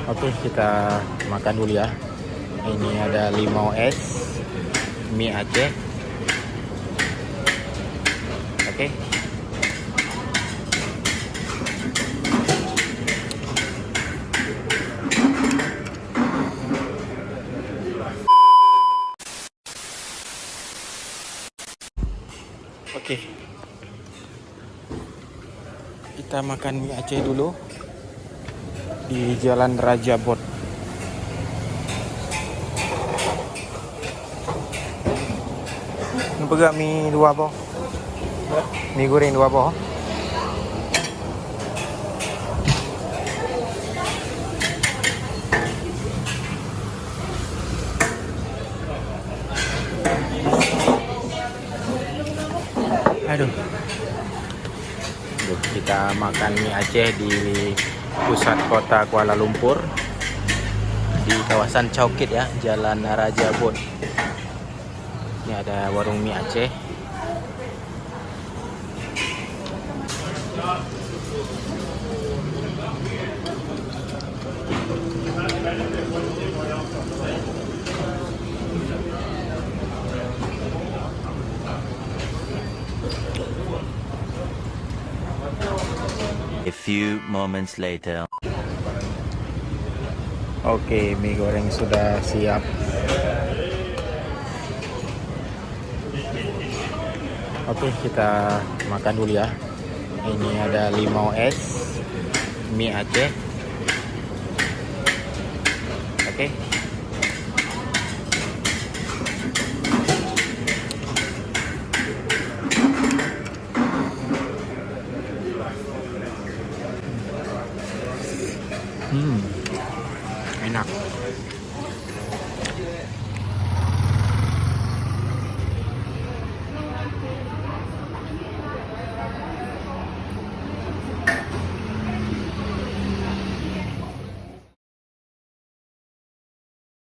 Oke, kita makan dulu ya. Ini ada limau es, mie Aceh. Oke. Oke. Kita makan mie Aceh dulu di Jalan Raja Bot. Pegak mie dua po. Mie goreng dua po. Aduh. Kita makan mie Aceh di pusat kota Kuala Lumpur, di kawasan Chowkit ya, Jalan Raja Bot. Ini ada warung mie Aceh. A few moments later. Oke, mie goreng sudah siap. Oke, kita makan dulu ya. Ini ada limau es, mie Aceh. Oke. Enak.